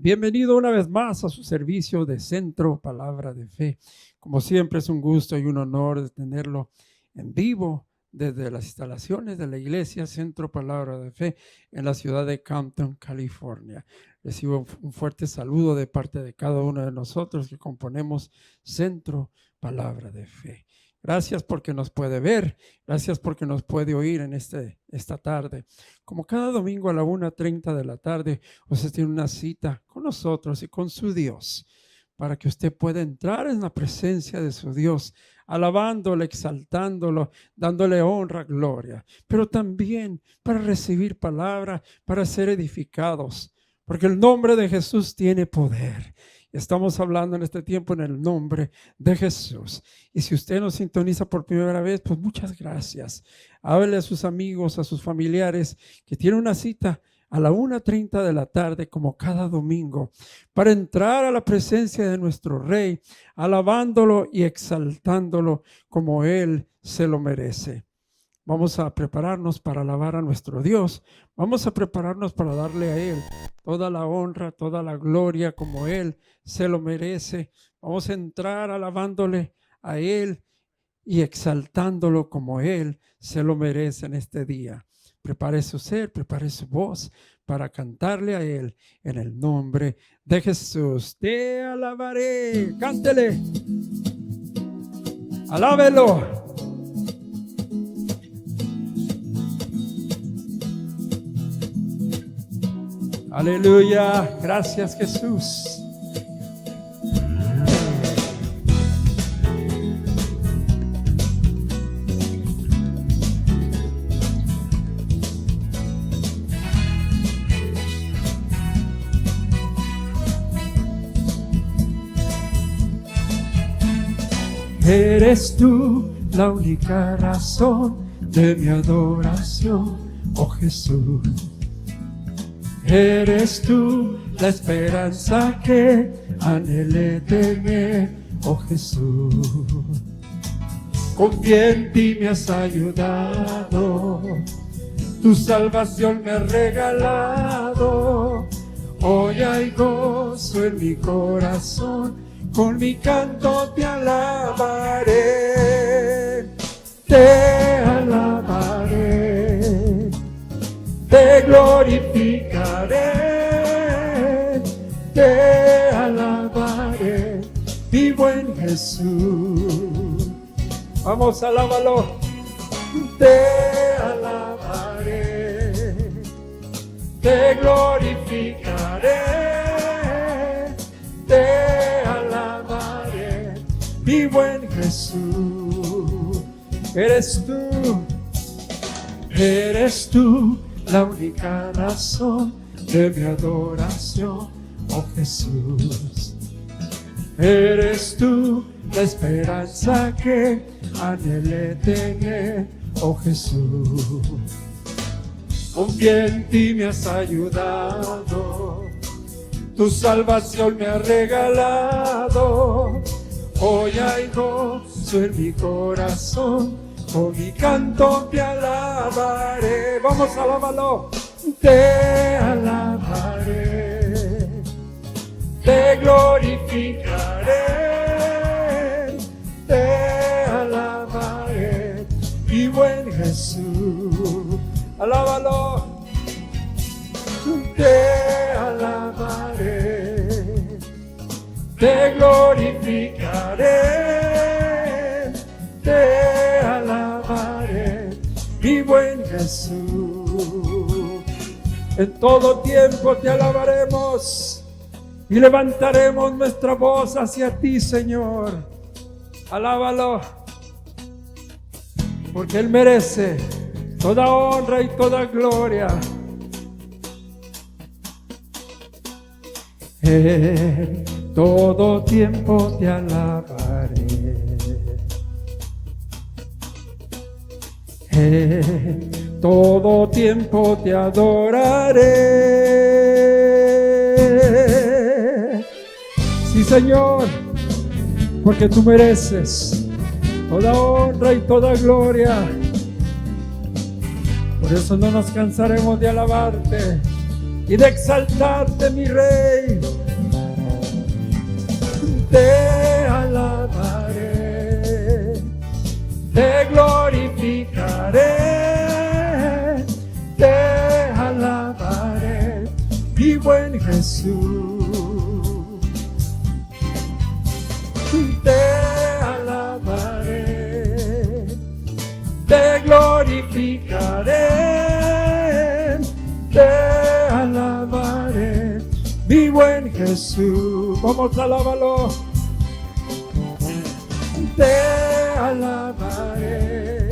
Bienvenido una vez más a su servicio de Centro Palabra de Fe. Como siempre es un gusto y un honor de tenerlo en vivo desde las instalaciones de la iglesia Centro Palabra de Fe en la ciudad de Compton, California. Recibo un fuerte saludo de parte de cada uno de nosotros que componemos Centro Palabra de Fe. Gracias porque nos puede ver, gracias porque nos puede oír en esta tarde. Como cada domingo a la 1:30 de la tarde, usted tiene una cita con nosotros y con su Dios, para que usted pueda entrar en la presencia de su Dios, alabándolo, exaltándolo, dándole honra, gloria, pero también para recibir palabra, para ser edificados, porque el nombre de Jesús tiene poder. Estamos hablando en este tiempo en el nombre de Jesús. Y si usted nos sintoniza por primera vez, pues muchas gracias. Háblele a sus amigos, a sus familiares que tienen una cita a la 1:30 de la tarde, como cada domingo, para entrar a la presencia de nuestro Rey, alabándolo y exaltándolo como Él se lo merece. Vamos a prepararnos para alabar a nuestro Dios. Vamos a prepararnos para darle a Él toda la honra, toda la gloria como Él se lo merece. Vamos a entrar alabándole a Él y exaltándolo como Él se lo merece en este día. Prepare su ser, prepare su voz para cantarle a Él en el nombre de Jesús. Te alabaré, cántele, alábelo. Aleluya, gracias Jesús. Eres tú la única razón de mi adoración, oh Jesús. Eres tú la esperanza que anhelé tener, oh Jesús. Confié en ti, me has ayudado, tu salvación me has regalado. Hoy hay gozo en mi corazón, con mi canto te alabaré. Te alabaré, te glorificaré, te alabaré, mi buen Jesús. Vamos, alábalo. Te alabaré, te glorificaré, te alabaré, mi buen Jesús. Eres tú la única razón de mi adoración, oh Jesús. Eres tú la esperanza que anhelé tener, oh Jesús. Confié en ti, me has ayudado, tu salvación me ha regalado. Hoy hay gozo en mi corazón, con mi canto te alabaré. Vamos, alábalo. Te alabaré, te glorificaré, te alabaré, mi buen Jesús. Alábalo. Te alabaré, te glorificaré, te alabaré, mi buen Jesús. En todo tiempo te alabaremos y levantaremos nuestra voz hacia ti, Señor. Alábalo, porque Él merece toda honra y toda gloria. En todo tiempo te alabaré. En todo tiempo te adoraré. Sí, Señor, porque tú mereces toda honra y toda gloria. Por eso no nos cansaremos de alabarte y de exaltarte, mi Rey. Jesús. Te alabaré, te glorificaré, te alabaré, mi buen Jesús. Vamos a alabarlo. Te alabaré,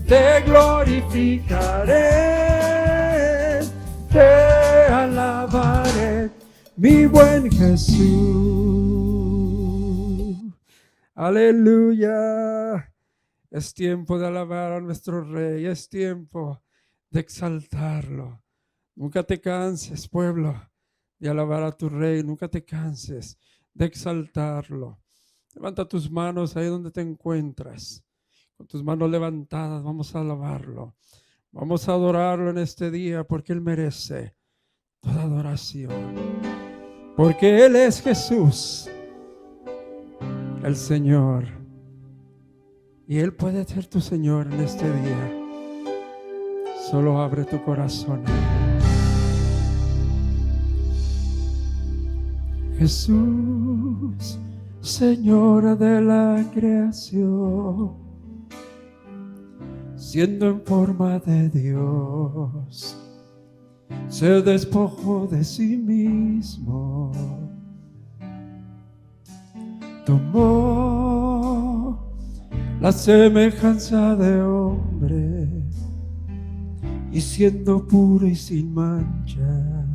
te glorificaré, te alabaré, mi buen Jesús. Aleluya. Es tiempo de alabar a nuestro Rey, es tiempo de exaltarlo. Nunca te canses, pueblo, de alabar a tu Rey, nunca te canses de exaltarlo. Levanta tus manos ahí donde te encuentras. Con tus manos levantadas vamos a alabarlo. Vamos a adorarlo en este día porque Él merece toda adoración. Porque Él es Jesús, el Señor. Y Él puede ser tu Señor en este día. Solo abre tu corazón. Jesús, Señor de la creación, siendo en forma de Dios, se despojó de sí mismo, tomó la semejanza de hombre y siendo puro y sin mancha,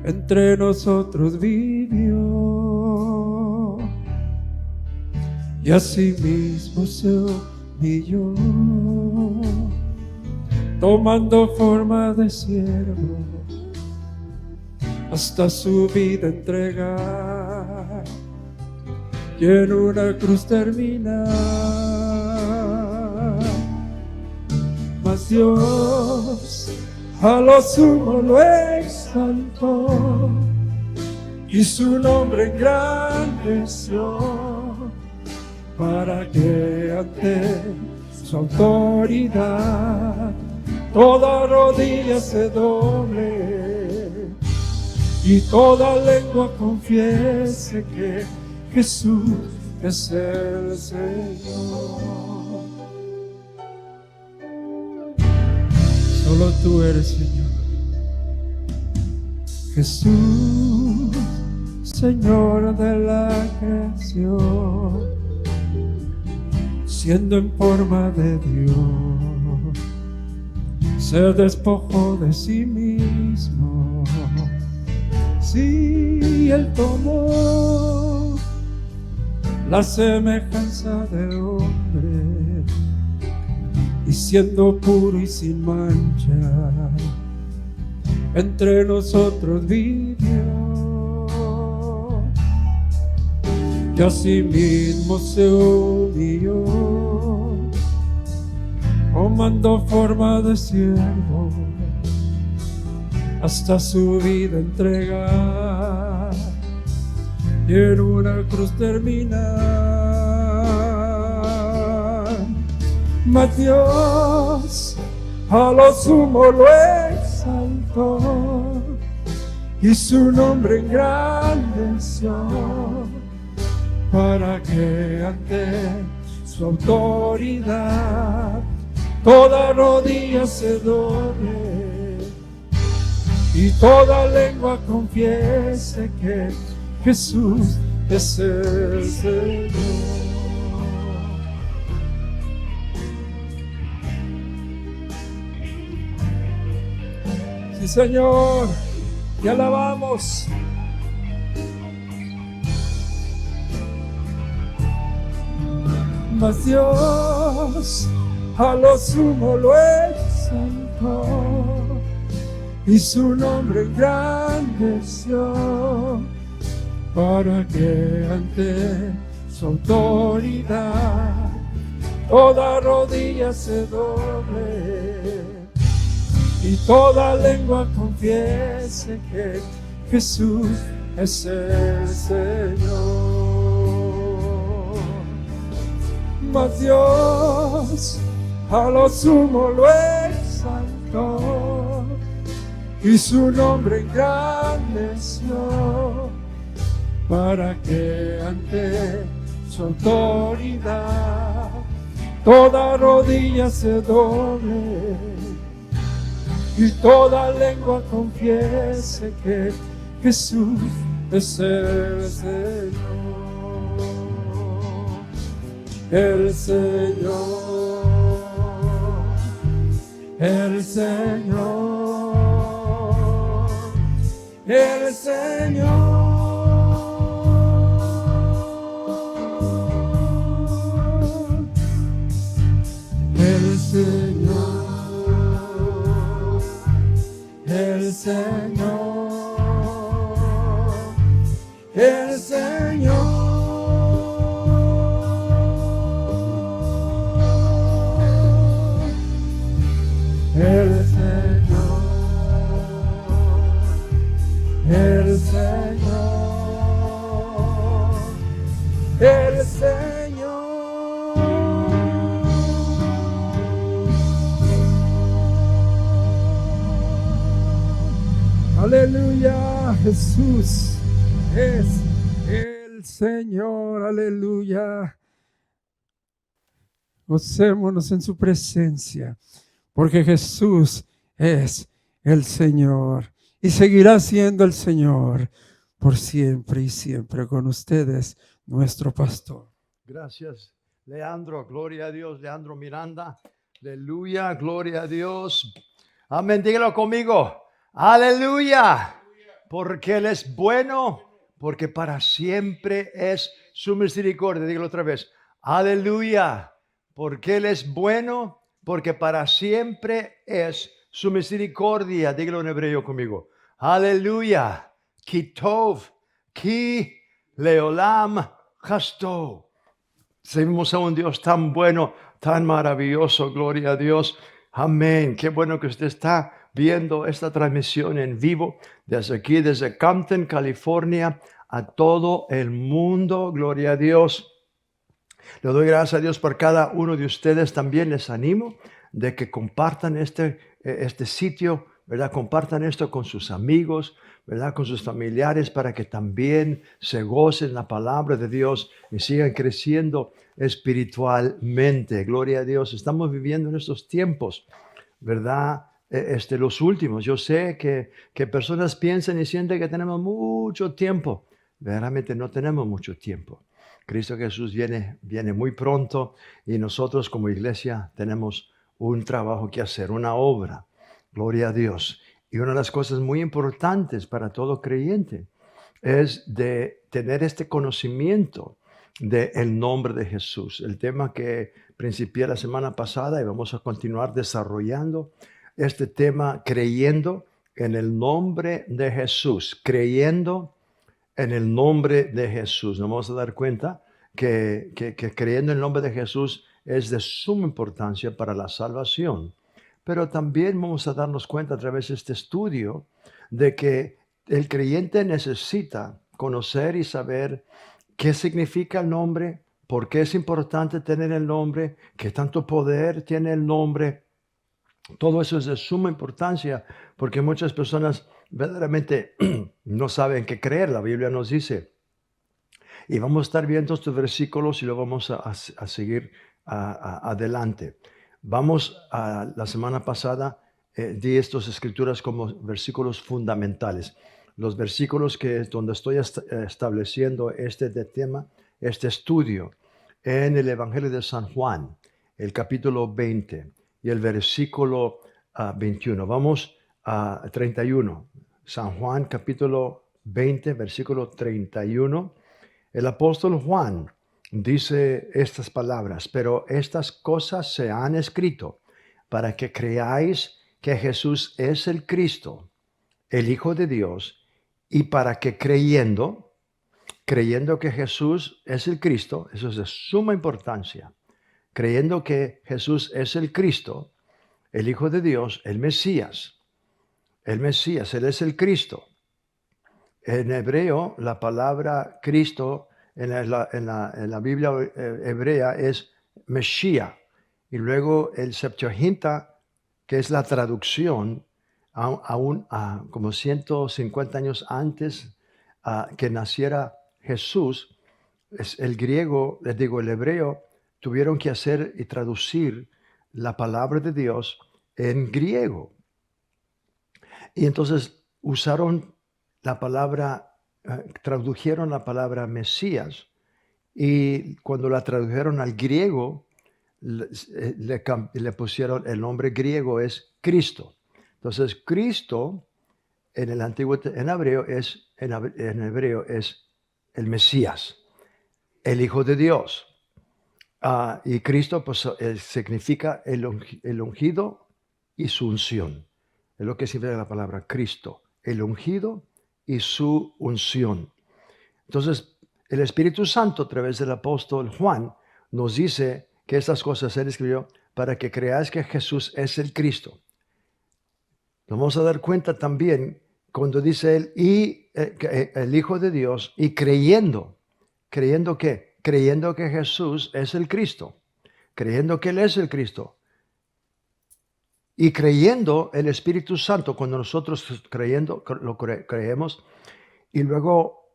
entre nosotros vivió y asimismo se humilló, tomando forma de siervo, hasta su vida entregar y en una cruz terminar. Mas Dios a lo sumo lo exaltó y su nombre engrandeció, para que ante su autoridad toda rodilla se doble y toda lengua confiese que Jesús es el Señor. Solo tú eres Señor. Jesús, Señor de la creación, siendo en forma de Dios, se despojó de sí mismo. Sí, Él tomó la semejanza de hombre y siendo puro y sin mancha, entre nosotros vivió y asimismo se humilló, tomando forma de siervo, hasta su vida entregar y en una cruz terminar. Mas Dios a lo sumo lo exaltó y su nombre engrandeció, para que ante su autoridad toda rodilla se doble y toda lengua confiese que Jesús es el Señor. Sí, Señor, te alabamos. Mas Dios a lo sumo lo exaltó y su nombre engrandeció, para que ante su autoridad toda rodilla se doble y toda lengua confiese que Jesús es el Señor. Mas Dios a lo sumo lo exaltó y su nombre engrandeció, para que ante su autoridad toda rodilla se doble y toda lengua confiese que Jesús es el Señor. El Señor, el Señor, el Señor. El Señor, el Señor, el Señor. El Señor, el Señor, el Señor. Aleluya, Jesús es el Señor, aleluya. Gocémonos en su presencia, porque Jesús es el Señor y seguirá siendo el Señor por siempre y siempre. Con ustedes, nuestro pastor. Gracias, Leandro. Gloria a Dios, Leandro Miranda. Aleluya, gloria a Dios. Amén, dígalo conmigo. Aleluya. Porque Él es bueno, porque para siempre es su misericordia. Dígalo otra vez. Aleluya. Porque Él es bueno, porque para siempre es su misericordia. Dígalo en hebreo conmigo. Aleluya. Ki tov, ki leolam chastov. Servimos a un Dios tan bueno, tan maravilloso. Gloria a Dios. Amén. Qué bueno que usted está viendo esta transmisión en vivo desde aquí, desde Compton, California, a todo el mundo. Gloria a Dios. Le doy gracias a Dios por cada uno de ustedes. También les animo de que compartan este sitio, ¿verdad? Compartan esto con sus amigos, ¿verdad? Con sus familiares, para que también se gocen la palabra de Dios y sigan creciendo espiritualmente. Gloria a Dios. Estamos viviendo en estos tiempos, ¿verdad? Los últimos. Yo sé que personas piensan y sienten que tenemos mucho tiempo. Verdaderamente no tenemos mucho tiempo. Cristo Jesús viene muy pronto y nosotros como iglesia tenemos un trabajo que hacer, una obra. Gloria a Dios. Y una de las cosas muy importantes para todo creyente es de tener este conocimiento del nombre de Jesús. El tema que principié la semana pasada y vamos a continuar desarrollando este tema, creyendo en el nombre de Jesús, creyendo en el nombre de Jesús. Nos vamos a dar cuenta que creyendo en el nombre de Jesús es de suma importancia para la salvación. Pero también vamos a darnos cuenta a través de este estudio de que el creyente necesita conocer y saber qué significa el nombre, por qué es importante tener el nombre, qué tanto poder tiene el nombre. Todo eso es de suma importancia porque muchas personas verdaderamente no saben qué creer. La Biblia nos dice, y vamos a estar viendo estos versículos y lo vamos a seguir adelante. La semana pasada di estas escrituras como versículos fundamentales. Los versículos donde estoy estableciendo este tema, este estudio, en el Evangelio de San Juan, el capítulo 20 y el versículo 21. Vamos a 31. San Juan, capítulo 20, versículo 31. El apóstol Juan dice estas palabras: pero estas cosas se han escrito para que creáis que Jesús es el Cristo, el Hijo de Dios, y para que creyendo que Jesús es el Cristo, eso es de suma importancia, creyendo que Jesús es el Cristo, el Hijo de Dios, el Mesías, Él es el Cristo. En hebreo, la palabra Cristo en la Biblia hebrea es Mesías. Y luego el Septuaginta, que es la traducción, como 150 años antes que naciera Jesús, el griego, les digo, el hebreo, tuvieron que hacer y traducir la palabra de Dios en griego. Y entonces usaron la palabra, tradujeron la palabra Mesías, y cuando la tradujeron al griego, le pusieron el nombre griego es Cristo. Entonces, Cristo en el antiguo, en hebreo es el Mesías, el Hijo de Dios. Y Cristo pues, significa el ungido y su unción. Es lo que significa la palabra Cristo, el ungido y su unción. Entonces, el Espíritu Santo, a través del apóstol Juan, nos dice que estas cosas Él escribió para que creáis que Jesús es el Cristo. Nos vamos a dar cuenta también cuando dice Él, y el Hijo de Dios, y creyendo. ¿Creyendo qué? Creyendo que Jesús es el Cristo. Creyendo que Él es el Cristo. Y creyendo el Espíritu Santo, cuando nosotros creemos, y luego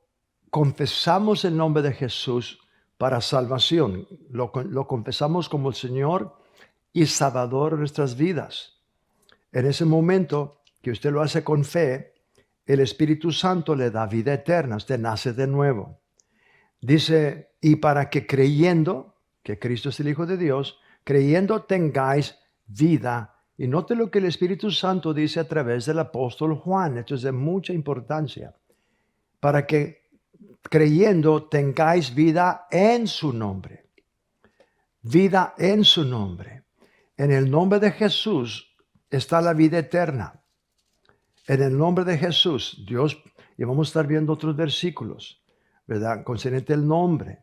confesamos el nombre de Jesús para salvación. Lo confesamos como el Señor y Salvador de nuestras vidas. En ese momento que usted lo hace con fe, el Espíritu Santo le da vida eterna. Usted nace de nuevo. Dice, y para que creyendo que Cristo es el Hijo de Dios, creyendo tengáis vida. Y note lo que el Espíritu Santo dice a través del apóstol Juan. Esto es de mucha importancia. Para que creyendo tengáis vida en su nombre. Vida en su nombre. En el nombre de Jesús está la vida eterna. En el nombre de Jesús, Dios, y vamos a estar viendo otros versículos, ¿verdad? Concerniente el nombre.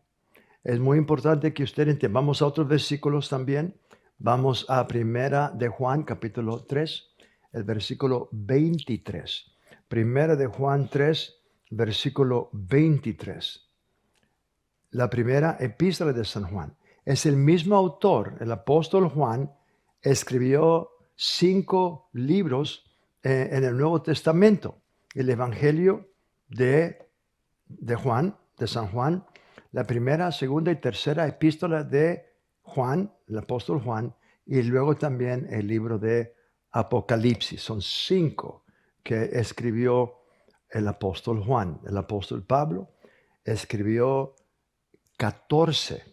Es muy importante que usted entienda. Vamos a otros versículos también. Vamos a Primera de Juan, capítulo 3, el versículo 23. Primera de Juan 3, versículo 23. La primera epístola de San Juan. Es el mismo autor, el apóstol Juan, escribió 5 libros en el Nuevo Testamento. El Evangelio de Juan, de San Juan, la primera, segunda y tercera epístola de Juan, el apóstol Juan, y luego también el libro de Apocalipsis. Son 5 que escribió el apóstol Juan. El apóstol Pablo escribió 14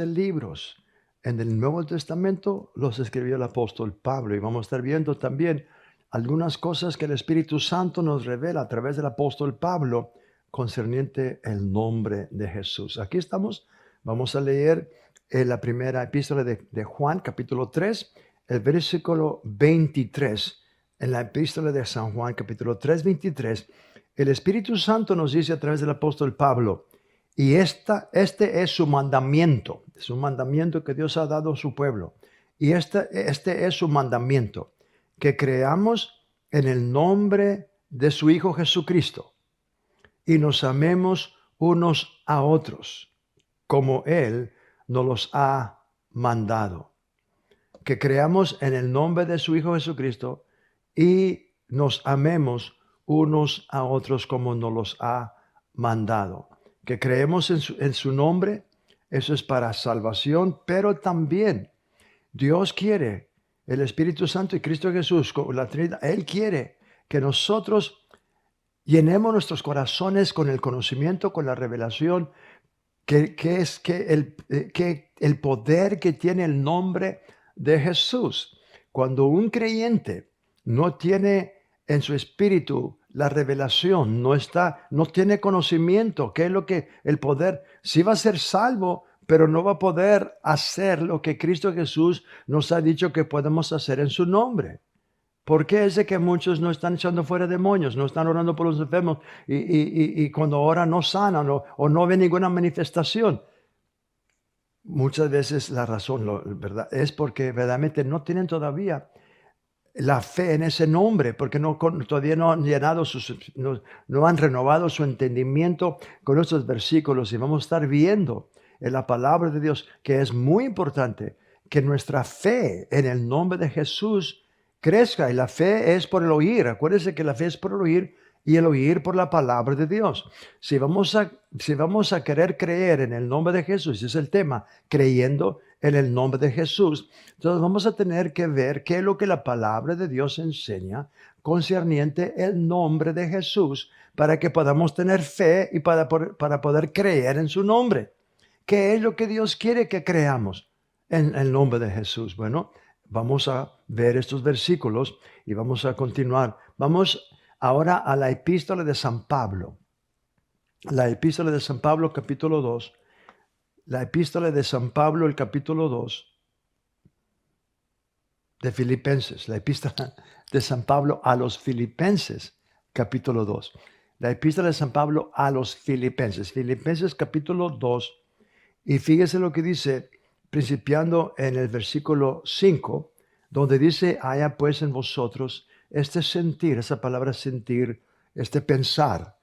libros. En el Nuevo Testamento los escribió el apóstol Pablo, y vamos a estar viendo también algunas cosas que el Espíritu Santo nos revela a través del apóstol Pablo concerniente el nombre de Jesús. Aquí estamos, vamos a leer la primera epístola de Juan, capítulo 3, el versículo 23. En la epístola de San Juan, capítulo 3, 23, el Espíritu Santo nos dice a través del apóstol Pablo, y este es su mandamiento. Es un mandamiento que Dios ha dado a su pueblo. Y este es su mandamiento, que creamos en el nombre de su Hijo Jesucristo y nos amemos unos a otros, como Él nos los ha mandado. Que creamos en el nombre de su Hijo Jesucristo y nos amemos unos a otros como nos los ha mandado. Que creemos en su nombre, eso es para salvación, pero también Dios quiere, el Espíritu Santo y Cristo Jesús, la Trinidad, Él quiere que nosotros llenemos nuestros corazones con el conocimiento, con la revelación, que el poder que tiene el nombre de Jesús. Cuando un creyente no tiene en su espíritu la revelación, no tiene conocimiento, qué es lo que el poder, sí va a ser salvo, pero no va a poder hacer lo que Cristo Jesús nos ha dicho que podemos hacer en su nombre. ¿Por qué es de que muchos no están echando fuera demonios, no están orando por los enfermos y cuando oran no sanan o no ven ninguna manifestación? Muchas veces la razón, ¿verdad? Es porque verdaderamente no tienen todavía la fe en ese nombre, porque todavía no han llenado no han renovado su entendimiento con estos versículos. Y vamos a estar viendo en la palabra de Dios que es muy importante que nuestra fe en el nombre de Jesús crezca. Y la fe es por el oír. Acuérdense que la fe es por el oír y el oír por la palabra de Dios. Si vamos a querer creer en el nombre de Jesús, ese es el tema, creyendo en el nombre de Jesús, entonces vamos a tener que ver qué es lo que la palabra de Dios enseña concerniente el nombre de Jesús, para que podamos tener fe y para poder creer en su nombre. ¿Qué es lo que Dios quiere que creamos en el nombre de Jesús? Bueno, vamos a ver estos versículos y vamos a continuar. Vamos ahora a la epístola de San Pablo. La epístola de San Pablo, capítulo 2. La epístola de San Pablo, el capítulo 2 de Filipenses. La epístola de San Pablo a los Filipenses, capítulo 2. La epístola de San Pablo a los Filipenses. Filipenses, capítulo 2. Y fíjese lo que dice, principiando en el versículo 5, donde dice: haya pues en vosotros este sentir, esa palabra sentir, este pensar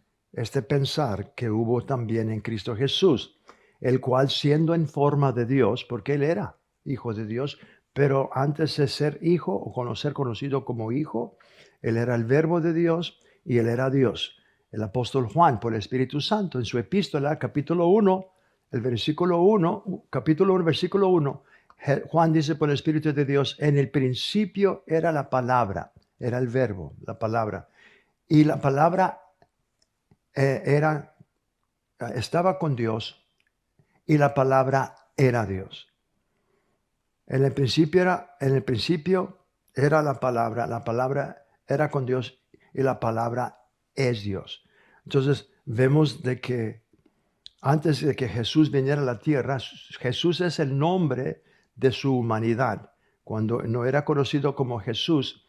que hubo también en Cristo Jesús, el cual, siendo en forma de Dios, porque Él era hijo de Dios, pero antes de ser hijo o ser conocido como hijo, Él era el verbo de Dios y Él era Dios. El apóstol Juan, por el Espíritu Santo, en su epístola, capítulo 1, el versículo 1, capítulo 1, versículo 1, Juan dice por el Espíritu de Dios: en el principio era la palabra, era el verbo, la palabra. Y la palabra estaba con Dios y la palabra era Dios. En el principio era la palabra era con Dios y la palabra es Dios. Entonces vemos de que antes de que Jesús viniera a la tierra, Jesús es el nombre de su humanidad. Cuando no era conocido como Jesús,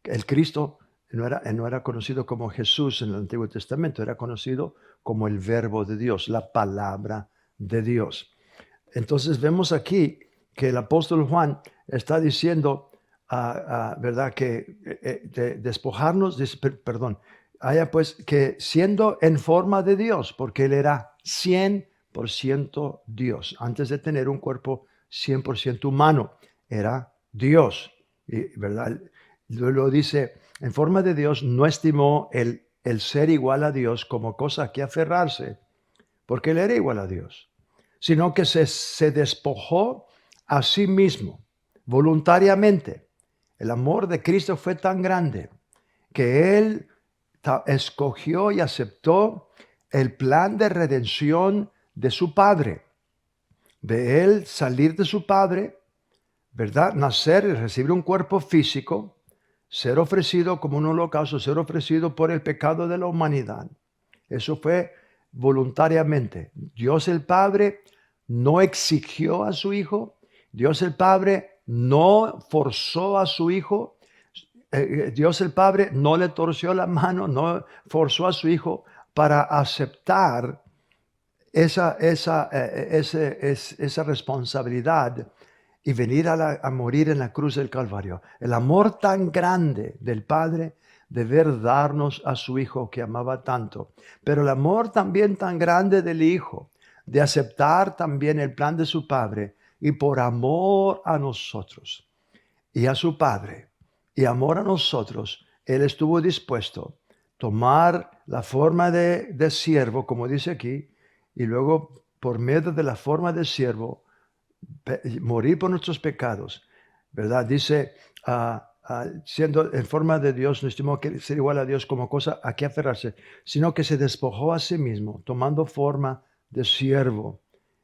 el Cristo no era conocido como Jesús en el Antiguo Testamento, era conocido como el Verbo de Dios, la palabra de Dios. Entonces vemos aquí que el apóstol Juan está diciendo, ¿verdad? Que despojarnos, haya pues que siendo en forma de Dios, porque Él era 100% Dios. Antes de tener un cuerpo 100% humano, era Dios, ¿verdad? Lo dice, en forma de Dios no estimó el ser igual a Dios como cosa a que aferrarse, porque Él era igual a Dios, sino que se despojó a sí mismo voluntariamente. El amor de Cristo fue tan grande que Él escogió y aceptó el plan de redención de su Padre, de Él salir de su Padre, ¿verdad? Nacer y recibir un cuerpo físico, ser ofrecido como un holocausto, ser ofrecido por el pecado de la humanidad. Eso fue voluntariamente. Dios el Padre no exigió a su Hijo, Dios el Padre no forzó a su Hijo, Dios el Padre no le torció la mano, no forzó a su Hijo para aceptar esa responsabilidad y venir a morir en la cruz del Calvario. El amor tan grande del Padre de ver darnos a su Hijo que amaba tanto, pero el amor también tan grande del Hijo de aceptar también el plan de su Padre, y por amor a nosotros y a su Padre y amor a nosotros, Él estuvo dispuesto a tomar la forma de siervo, como dice aquí, y luego por medio de la forma de siervo morir por nuestros pecados, ¿verdad? Dice, siendo en forma de Dios, no estimó que ser igual a Dios como cosa a que aferrarse, sino que se despojó a sí mismo, tomando forma de siervo.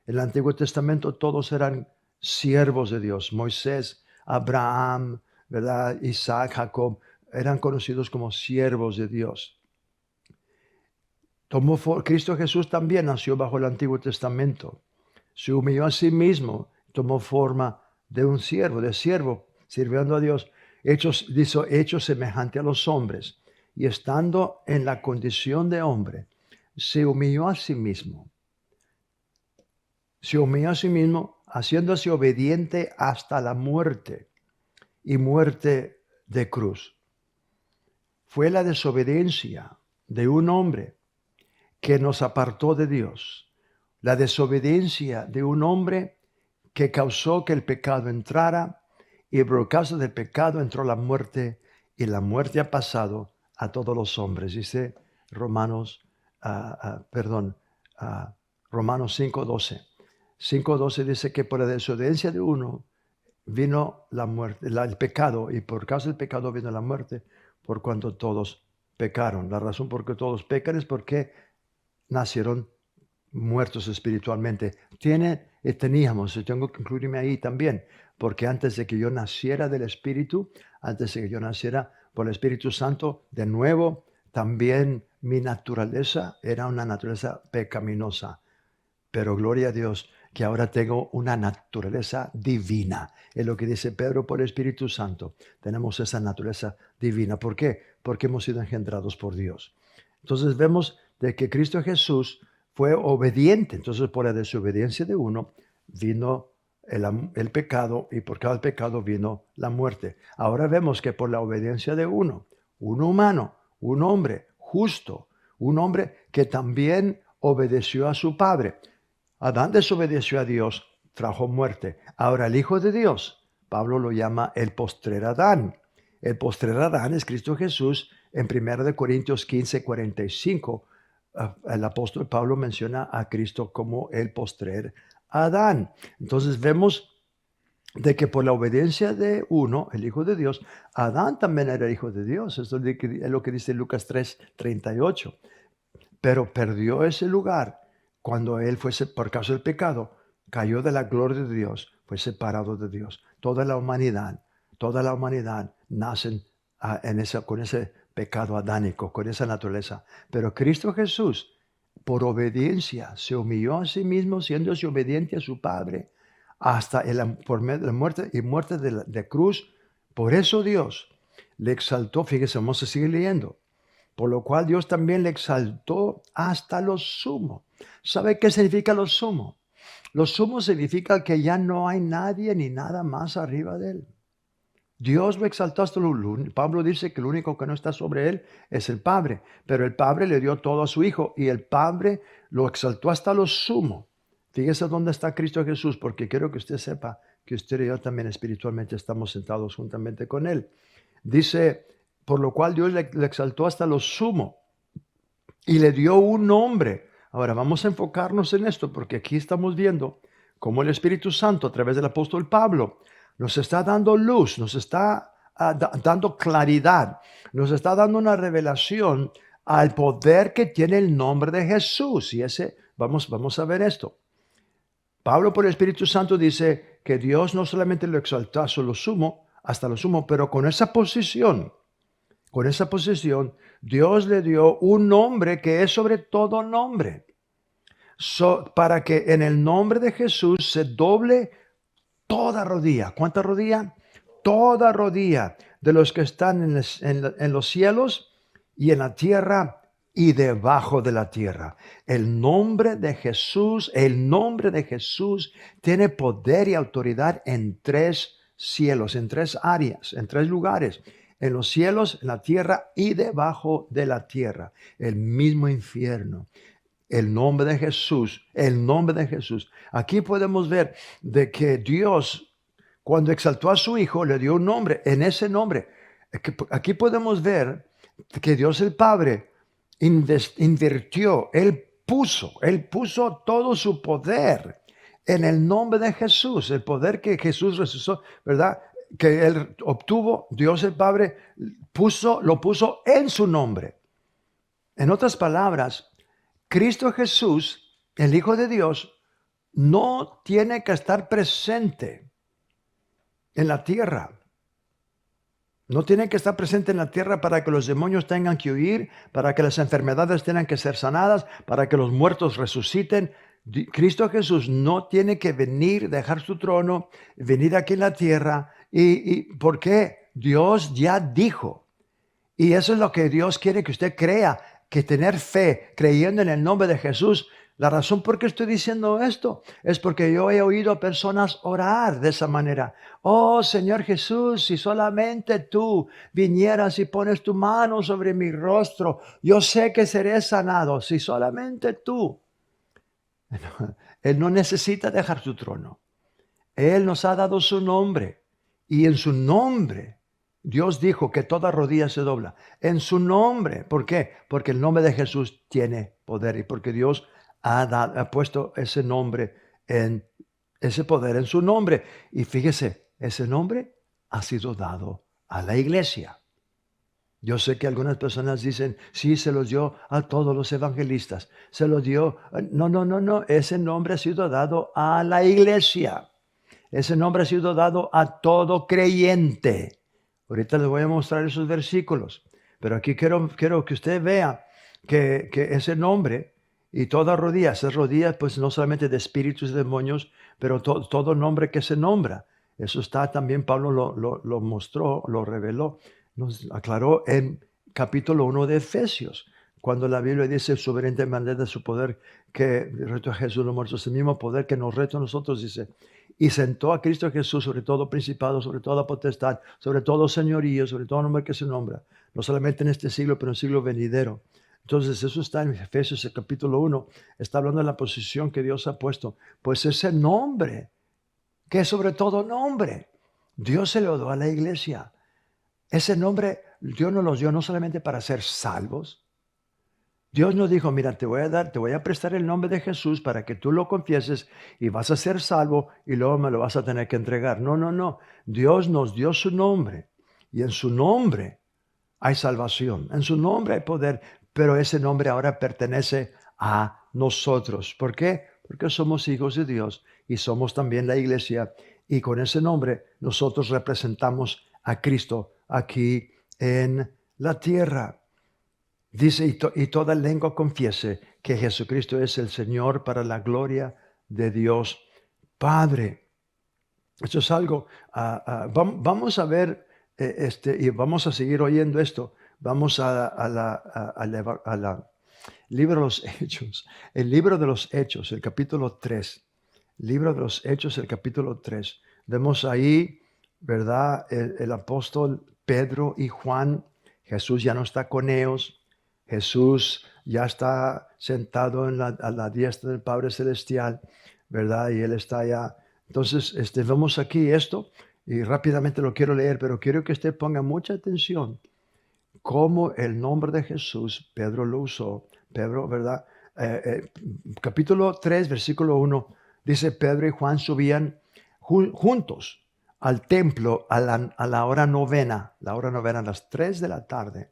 En el Antiguo Testamento todos eran siervos de Dios. Moisés, Abraham, ¿verdad? Isaac, Jacob, eran conocidos como siervos de Dios. Cristo Jesús también nació bajo el Antiguo Testamento. Se humilló a sí mismo, tomó forma de un siervo, sirviendo a Dios, hecho semejante a los hombres, y estando en la condición de hombre, se humilló a sí mismo. Se humilló a sí mismo, haciéndose obediente hasta la muerte, y muerte de cruz. Fue la desobediencia de un hombre que nos apartó de Dios. La desobediencia de un hombre que causó que el pecado entrara y por causa del pecado entró la muerte, y la muerte ha pasado a todos los hombres. Dice Romanos 5:12. 5:12 dice que por la desobediencia de uno vino la muerte, el pecado, y por causa del pecado vino la muerte, por cuanto todos pecaron. La razón por que todos pecan es porque nacieron muertos espiritualmente. Teníamos, y tengo que incluirme ahí también, porque antes de que yo naciera del Espíritu, antes de que yo naciera por el Espíritu Santo, de nuevo, también mi naturaleza era una naturaleza pecaminosa. Pero gloria a Dios que ahora tengo una naturaleza divina. Es lo que dice Pedro por el Espíritu Santo. Tenemos esa naturaleza divina. ¿Por qué? Porque hemos sido engendrados por Dios. Entonces vemos de que Cristo Jesús fue obediente. Entonces por la desobediencia de uno vino el pecado, y por cada pecado vino la muerte. Ahora vemos que por la obediencia de uno, un humano, un hombre justo, un hombre que también obedeció a su padre. Adán desobedeció a Dios, trajo muerte. Ahora el Hijo de Dios, Pablo lo llama el postrer Adán. El postrer Adán es Cristo Jesús. En 1 Corintios 15:45, el apóstol Pablo menciona a Cristo como el postrer Adán. Entonces vemos de que por la obediencia de uno, el Hijo de Dios, Adán también era hijo de Dios. Eso es lo que dice Lucas 3:38. Pero perdió ese lugar cuando él fuese, por causa del pecado, cayó de la gloria de Dios, fue separado de Dios. Toda la humanidad nacen con ese pecado adánico, con esa naturaleza. Pero Cristo Jesús, por obediencia, se humilló a sí mismo, siéndose obediente a su Padre, hasta por medio de la muerte y muerte de cruz. Por eso Dios le exaltó. Fíjese, vamos a seguir leyendo. Por lo cual Dios también le exaltó hasta lo sumo. ¿Sabe qué significa lo sumo? Lo sumo significa que ya no hay nadie ni nada más arriba de él. Dios lo exaltó hasta lo sumo. Pablo dice que el único que no está sobre él es el Padre, pero el Padre le dio todo a su Hijo y el Padre lo exaltó hasta lo sumo. Fíjese dónde está Cristo Jesús, porque quiero que usted sepa que usted y yo también espiritualmente estamos sentados juntamente con él. Dice, por lo cual Dios le exaltó hasta lo sumo y le dio un nombre. Ahora vamos a enfocarnos en esto, porque aquí estamos viendo cómo el Espíritu Santo, a través del apóstol Pablo, nos está dando luz, nos está dando claridad, nos está dando una revelación al poder que tiene el nombre de Jesús. Y vamos a ver esto. Pablo, por el Espíritu Santo, dice que Dios no solamente lo exaltó hasta lo sumo, pero con esa posición, Dios le dio un nombre que es sobre todo nombre. Para que en el nombre de Jesús se doble toda rodilla. ¿Cuánta rodilla? Toda rodilla de los que están en los cielos y en la tierra y debajo de la tierra. El nombre de Jesús tiene poder y autoridad en 3 cielos, en 3 áreas, en 3 lugares. En los cielos, en la tierra y debajo de la tierra. El mismo infierno. El nombre de Jesús. Aquí podemos ver de que Dios, cuando exaltó a su Hijo, le dio un nombre. En ese nombre, aquí podemos ver que Dios el Padre invirtió, Él puso todo su poder en el nombre de Jesús. El poder que Jesús resucitó, ¿verdad?, que Él obtuvo, Dios el Padre lo puso en su nombre. En otras palabras, Cristo Jesús, el Hijo de Dios, no tiene que estar presente en la tierra. No tiene que estar presente en la tierra para que los demonios tengan que huir, para que las enfermedades tengan que ser sanadas, para que los muertos resuciten. Cristo Jesús no tiene que venir, dejar su trono, venir aquí en la tierra. ¿Por qué? Dios ya dijo. Y eso es lo que Dios quiere que usted crea, que tener fe, creyendo en el nombre de Jesús. La razón por qué estoy diciendo esto es porque yo he oído a personas orar de esa manera. Oh, Señor Jesús, si solamente tú vinieras y pones tu mano sobre mi rostro, yo sé que seré sanado. Si solamente tú. Él no necesita dejar su trono. Él nos ha dado su nombre. Y en su nombre, Dios dijo que toda rodilla se dobla. En su nombre. ¿Por qué? Porque el nombre de Jesús tiene poder y porque Dios ha puesto ese nombre en ese poder en su nombre. Y fíjese, ese nombre ha sido dado a la iglesia. Yo sé que algunas personas dicen, sí, se los dio a todos los evangelistas. Se los dio. No, no, no, no. Ese nombre ha sido dado a la iglesia. Ese nombre ha sido dado a todo creyente. Ahorita les voy a mostrar esos versículos. Pero aquí quiero que usted vea que ese nombre y toda rodilla, esas rodillas, pues no solamente de espíritus y demonios, pero todo nombre que se nombra. Eso está también, Pablo lo mostró, lo reveló, nos aclaró en capítulo 1 de Efesios, cuando la Biblia dice soberana manera de su poder que retó a Jesús los muertos, el mismo poder que nos retó a nosotros, dice, y sentó a Cristo Jesús sobre todo principado, sobre toda potestad, sobre todo señorío, sobre todo nombre que se nombra, no solamente en este siglo, pero en el siglo venidero. Entonces, eso está en Efesios, el capítulo 1, está hablando de la posición que Dios ha puesto. Pues ese nombre, que es sobre todo nombre, Dios se lo dio a la iglesia. Ese nombre, Dios nos lo dio no solamente para ser salvos. Dios nos dijo, mira, te voy a prestar el nombre de Jesús para que tú lo confieses y vas a ser salvo y luego me lo vas a tener que entregar. No, no, no. Dios nos dio su nombre y en su nombre hay salvación, en su nombre hay poder, pero ese nombre ahora pertenece a nosotros. ¿Por qué? Porque somos hijos de Dios y somos también la iglesia y con ese nombre nosotros representamos a Cristo aquí en la tierra. Dice, y toda lengua confiese que Jesucristo es el Señor para la gloria de Dios Padre. Esto es algo, vamos a ver, y vamos a seguir oyendo esto. Vamos a libro de los Hechos, el libro de los Hechos, el capítulo 3. Libro de los Hechos, el capítulo 3. Vemos ahí, ¿verdad? El apóstol Pedro y Juan. Jesús ya no está con ellos. Jesús ya está sentado a la diestra del Padre Celestial, ¿verdad? Y Él está allá. Entonces, vemos aquí esto y rápidamente lo quiero leer, pero quiero que usted ponga mucha atención cómo el nombre de Jesús, Pedro lo usó. Pedro, ¿verdad? Capítulo 3, versículo 1, dice, Pedro y Juan subían juntos al templo a la hora novena. La hora novena a las 3 de la tarde.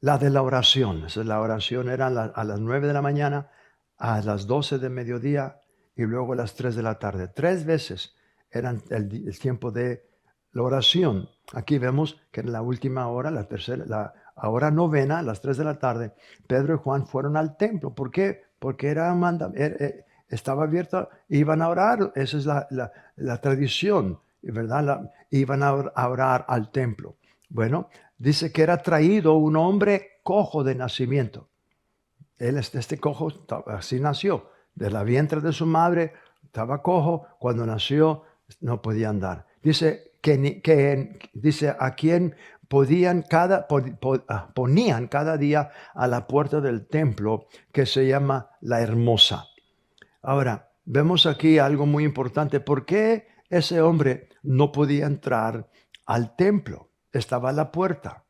La de la oración. La oración era a las 9 de la mañana, a las 12 de mediodía y luego a las 3 de la tarde. 3 veces eran el tiempo de la oración. Aquí vemos que en la última hora, la hora novena, a las 3 de la tarde, Pedro y Juan fueron al templo. ¿Por qué? Porque estaba abierto, iban a orar. Esa es la tradición, ¿verdad? Iban a orar al templo. Bueno, dice que era traído un hombre cojo de nacimiento. Este cojo así nació. De la vientre de su madre estaba cojo. Cuando nació no podía andar. Dice dice a quien ponían cada día a la puerta del templo que se llama La Hermosa. Ahora, vemos aquí algo muy importante. ¿Por qué ese hombre no podía entrar al templo? Estaba a la puerta.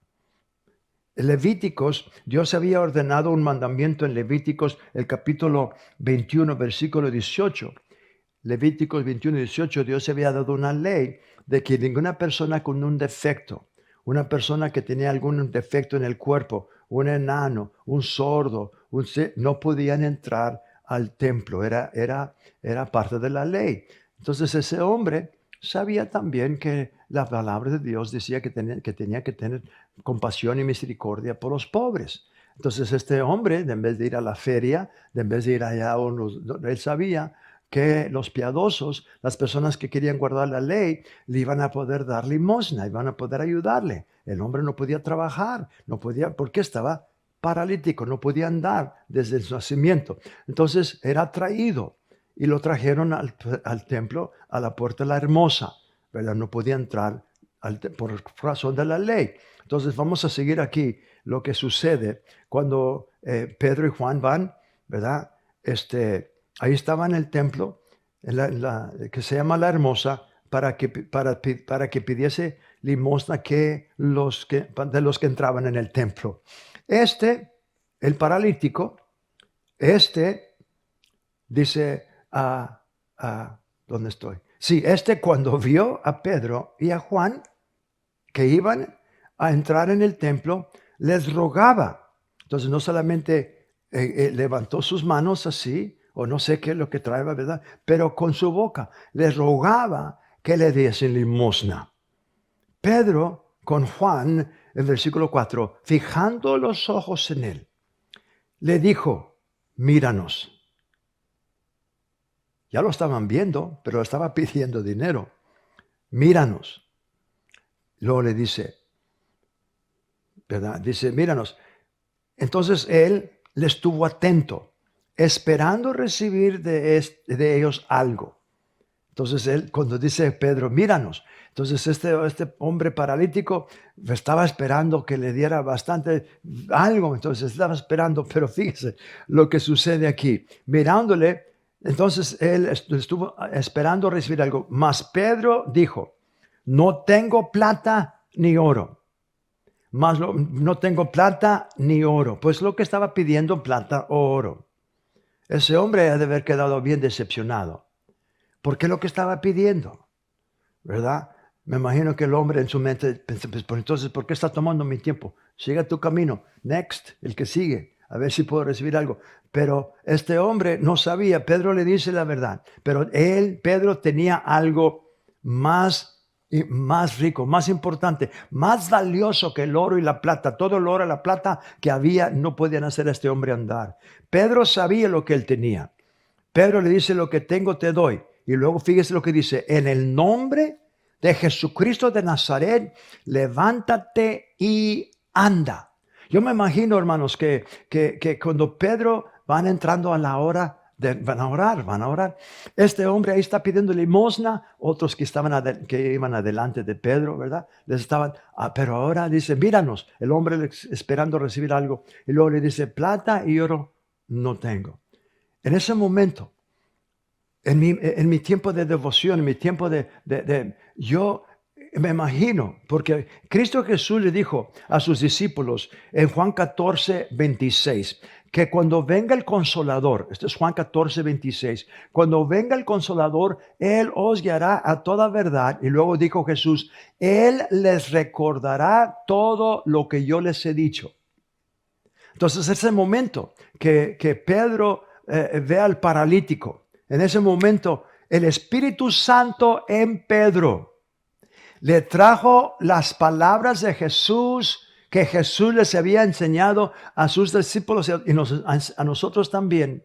Levíticos, Dios había ordenado un mandamiento en Levíticos, el capítulo 21, versículo 18. Levíticos 21, 18, Dios había dado una ley de que ninguna persona con un defecto, una persona que tenía algún defecto en el cuerpo, un enano, un sordo, no podían entrar al templo. Era parte de la ley. Entonces ese hombre sabía también que la palabra de Dios decía que tenía que tener compasión y misericordia por los pobres. Entonces este hombre, en vez de ir a la feria, en vez de ir allá, él sabía que los piadosos, las personas que querían guardar la ley, le iban a poder dar limosna, iban a poder ayudarle. El hombre no podía trabajar, porque estaba paralítico, no podía andar desde su nacimiento. Entonces era traído y lo trajeron al templo, a la puerta de La Hermosa, ¿verdad? No podía entrar por razón de la ley. Entonces vamos a seguir aquí lo que sucede cuando Pedro y Juan van, ¿verdad? Ahí estaba en el templo, que se llama La Hermosa, para que pidiese limosna de los que entraban en el templo. El paralítico, dice, ¿dónde estoy? Sí, cuando vio a Pedro y a Juan que iban a entrar en el templo, les rogaba. Entonces no solamente levantó sus manos así, o no sé qué es lo que traía, ¿verdad? Pero con su boca les rogaba que le diesen limosna. Pedro con Juan, en versículo 4, fijando los ojos en él, le dijo, míranos. Ya lo estaban viendo, pero estaba pidiendo dinero. Míranos. Luego le dice, ¿verdad? Dice, míranos. Entonces él le estuvo atento, esperando recibir de ellos algo. Entonces él, cuando dice Pedro, míranos. Entonces este hombre paralítico estaba esperando que le diera bastante algo. Entonces estaba esperando, pero fíjese lo que sucede aquí. Mirándole, entonces él estuvo esperando recibir algo. Mas Pedro dijo, no tengo plata ni oro. No tengo plata ni oro. Pues lo que estaba pidiendo, plata o oro. Ese hombre ha de haber quedado bien decepcionado. ¿Por qué lo que estaba pidiendo? ¿Verdad? Me imagino que el hombre en su mente pensó, pues entonces, ¿por qué está tomando mi tiempo? Siga tu camino. Next, el que sigue. A ver si puedo recibir algo. Pero este hombre no sabía. Pedro le dice la verdad. Pero Pedro, tenía algo más rico, más importante, más valioso que el oro y la plata. Todo el oro y la plata que había no podían hacer a este hombre andar. Pedro sabía lo que él tenía. Pedro le dice, lo que tengo te doy. Y luego fíjese lo que dice, en el nombre de Jesucristo de Nazaret, levántate y anda. Yo me imagino, hermanos, que cuando Pedro van entrando a la hora, van a orar. Este hombre ahí está pidiendo limosna, otros que iban adelante de Pedro, ¿verdad? Les estaban, pero ahora dice, míranos, el hombre esperando recibir algo. Y luego le dice, plata y oro no tengo. En ese momento, en mi tiempo de devoción, en mi tiempo yo me imagino, porque Cristo Jesús le dijo a sus discípulos en Juan 14, 26, que cuando venga el Consolador, esto es Juan 14, 26, cuando venga el Consolador, Él os guiará a toda verdad. Y luego dijo Jesús, Él les recordará todo lo que yo les he dicho. Entonces, ese momento que Pedro ve al paralítico, en ese momento, el Espíritu Santo en Pedro le trajo las palabras de Jesús que Jesús les había enseñado a sus discípulos y a nosotros también.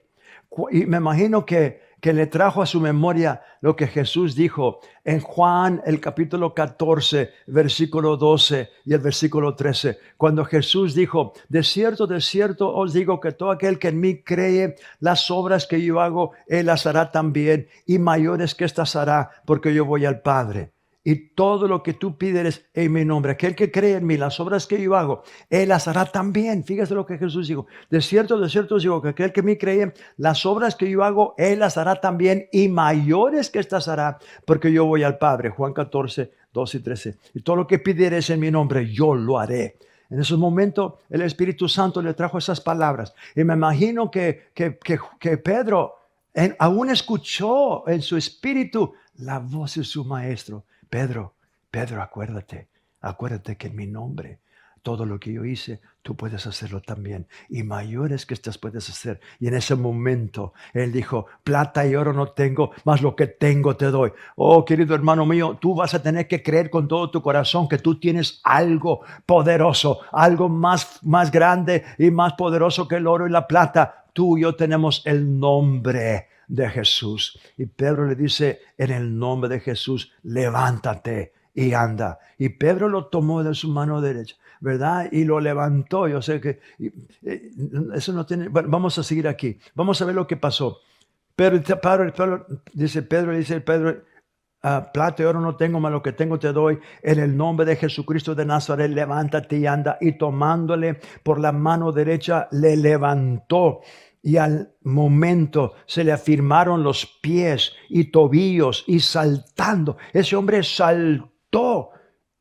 Y me imagino que le trajo a su memoria lo que Jesús dijo en Juan, el capítulo 14, versículo 12 y el versículo 13, cuando Jesús dijo, de cierto os digo que todo aquel que en mí cree, las obras que yo hago, él las hará también, y mayores que estas hará, porque yo voy al Padre. Y todo lo que tú pides en mi nombre, aquel que cree en mí, las obras que yo hago, él las hará también. Fíjate lo que Jesús dijo. De cierto os digo que aquel que me cree, las obras que yo hago, él las hará también, y mayores que estas hará, porque yo voy al Padre. Juan 14, 12 y 13. Y todo lo que pidieres en mi nombre, yo lo haré. En ese momento, el Espíritu Santo le trajo esas palabras. Y me imagino que Pedro aún escuchó en su espíritu la voz de su maestro. Pedro, acuérdate que en mi nombre, todo lo que yo hice, tú puedes hacerlo también. Y mayores que estas puedes hacer. Y en ese momento, él dijo, plata y oro no tengo, mas lo que tengo te doy. Oh, querido hermano mío, tú vas a tener que creer con todo tu corazón que tú tienes algo poderoso, algo más grande y más poderoso que el oro y la plata. Tú y yo tenemos el nombre de Jesús. Y Pedro le dice, en el nombre de Jesús, levántate y anda. Y Pedro lo tomó de su mano derecha, ¿verdad? Y lo levantó. Yo sé que eso no tiene... Bueno, vamos a seguir aquí. Vamos a ver lo que pasó. Pero Pedro dice, plata y oro no tengo, mas lo que tengo te doy. En el nombre de Jesucristo de Nazaret, levántate y anda. Y tomándole por la mano derecha, le levantó. Y al momento se le afirmaron los pies y tobillos, y saltando, ese hombre saltó,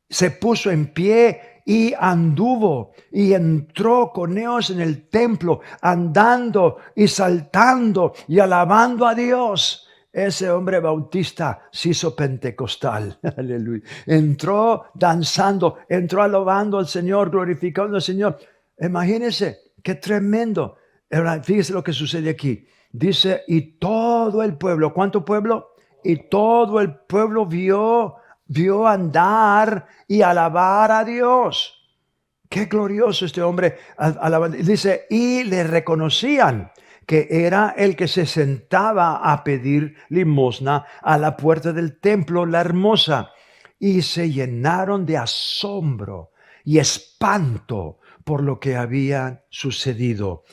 se puso en pie y anduvo, y entró con ellos en el templo, andando y saltando y alabando a Dios. Ese hombre bautista se hizo pentecostal. Aleluya. Entró danzando, entró alabando al Señor, glorificando al Señor. Imagínense, qué tremendo. Ahora, fíjese lo que sucede aquí. Dice, y todo el pueblo, ¿cuánto pueblo? Y todo el pueblo vio andar y alabar a Dios. Qué glorioso este hombre. Dice, y le reconocían que era el que se sentaba a pedir limosna a la puerta del templo, la hermosa, y se llenaron de asombro y espanto por lo que había sucedido.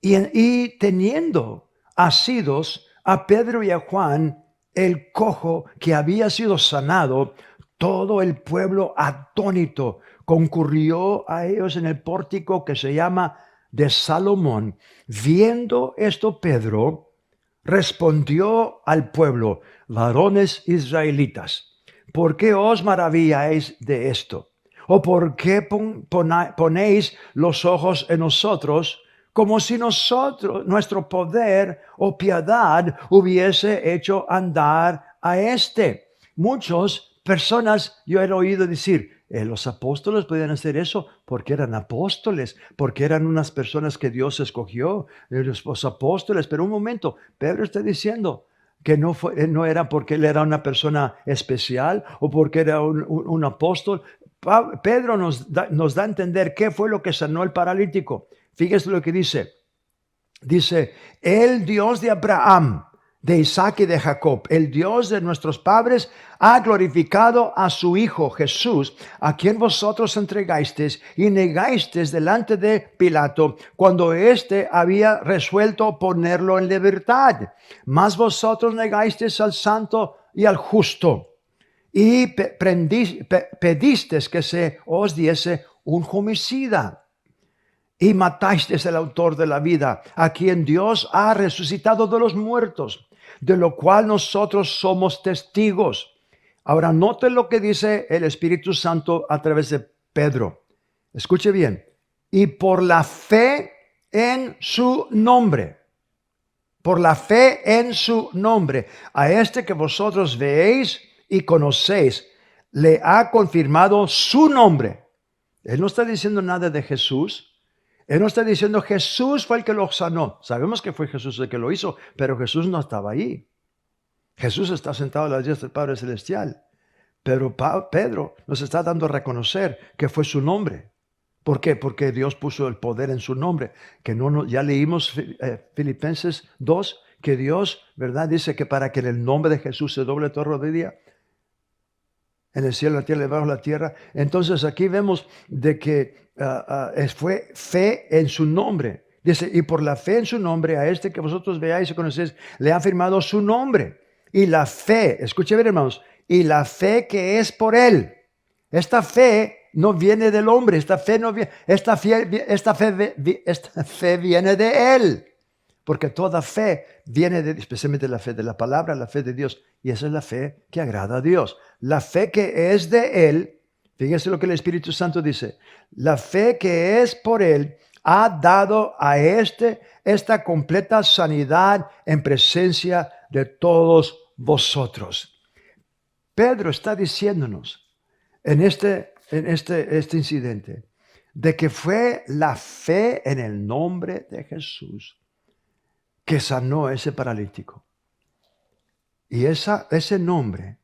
Y teniendo asidos a Pedro y a Juan, el cojo que había sido sanado, todo el pueblo atónito concurrió a ellos en el pórtico que se llama de Salomón. Viendo esto, Pedro respondió al pueblo: varones israelitas, ¿por qué os maravilláis de esto? ¿O por qué ponéis los ojos en nosotros, como si nuestro poder o piedad hubiese hecho andar a este? Muchas personas yo he oído decir, los apóstoles podían hacer eso porque eran apóstoles, porque eran unas personas que Dios escogió, los apóstoles. Pero un momento, Pedro está diciendo que no era porque él era una persona especial o porque era un apóstol. Pedro nos da a entender qué fue lo que sanó el paralítico. Fíjese lo que dice. Dice, el Dios de Abraham, de Isaac y de Jacob, el Dios de nuestros padres, ha glorificado a su Hijo Jesús, a quien vosotros entregasteis y negasteis delante de Pilato, cuando éste había resuelto ponerlo en libertad. Mas vosotros negasteis al santo y al justo, y pedisteis que se os diese un homicida. Y matasteis al autor de la vida, a quien Dios ha resucitado de los muertos, de lo cual nosotros somos testigos. Ahora noten lo que dice el Espíritu Santo a través de Pedro. Escuche bien. Y por la fe en su nombre, por la fe en su nombre, a este que vosotros veéis y conocéis, le ha confirmado su nombre. Él no está diciendo nada de Jesús. Él no está diciendo Jesús fue el que lo sanó. Sabemos que fue Jesús el que lo hizo, pero Jesús no estaba ahí. Jesús está sentado a la diestra del Padre Celestial. Pero Pedro nos está dando a reconocer que fue su nombre. ¿Por qué? Porque Dios puso el poder en su nombre. Ya leímos Filipenses 2, que Dios, ¿verdad? Dice que para que en el nombre de Jesús se doble toda rodilla, en el cielo, en la tierra, debajo de la tierra. Entonces aquí vemos de que fue fe en su nombre. Dice, y por la fe en su nombre, a este que vosotros veáis y conocéis, le ha firmado su nombre. Y la fe, escuchen bien, hermanos, y la fe que es por él. Esta fe no viene del hombre, esta fe viene de él. Porque toda fe viene especialmente la fe de la palabra, la fe de Dios. Y esa es la fe que agrada a Dios. La fe que es de Él, fíjese lo que el Espíritu Santo dice. La fe que es por Él ha dado a esta completa sanidad en presencia de todos vosotros. Pedro está diciéndonos en este incidente de que fue la fe en el nombre de Jesús que sanó a ese paralítico. Y ese nombre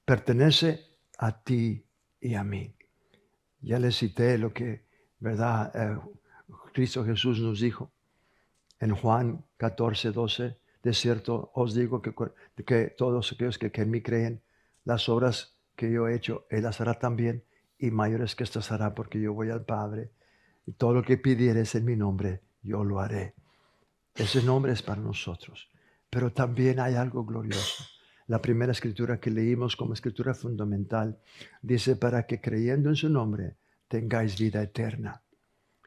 pertenece a ti y a mí. Ya les cité lo que, ¿verdad? Cristo Jesús nos dijo en Juan 14:12. De cierto os digo que todos aquellos que en mí creen, las obras que yo he hecho, Él las hará también, y mayores que estas hará, porque yo voy al Padre. Y todo lo que pidieres en mi nombre, yo lo haré. Ese nombre es para nosotros. Pero también hay algo glorioso. la primera escritura que leímos como escritura fundamental, dice, para que creyendo en su nombre tengáis vida eterna.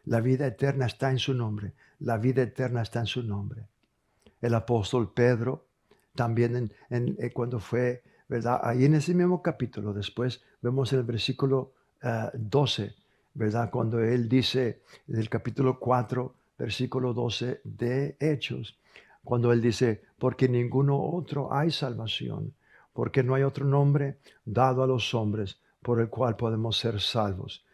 La vida eterna está en su nombre. La vida eterna está en su nombre. El apóstol Pedro, también cuando fue, ¿verdad? Ahí en ese mismo capítulo, después vemos en el versículo 12, ¿verdad? Cuando él dice, en el capítulo 4, versículo 12 de Hechos, cuando él dice, porque ninguno otro hay salvación, porque no hay otro nombre dado a los hombres por el cual podemos ser salvos.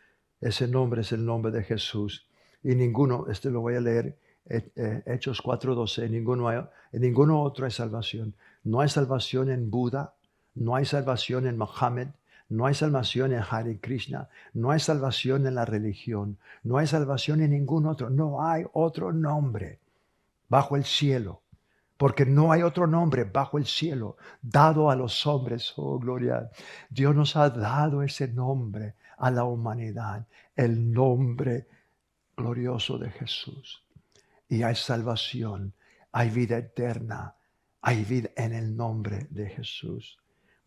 Ese nombre es el nombre de Jesús. Y ninguno, lo voy a leer, Hechos 4:12, en ninguno otro hay salvación. No hay salvación en Buda, no hay salvación en Mohammed, no hay salvación en Hare Krishna, no hay salvación en la religión, no hay salvación en ningún otro. No hay otro nombre bajo el cielo, porque no hay otro nombre bajo el cielo dado a los hombres. Oh, gloria. Dios nos ha dado ese nombre a la humanidad, el nombre glorioso de Jesús. Y hay salvación, hay vida eterna, hay vida en el nombre de Jesús.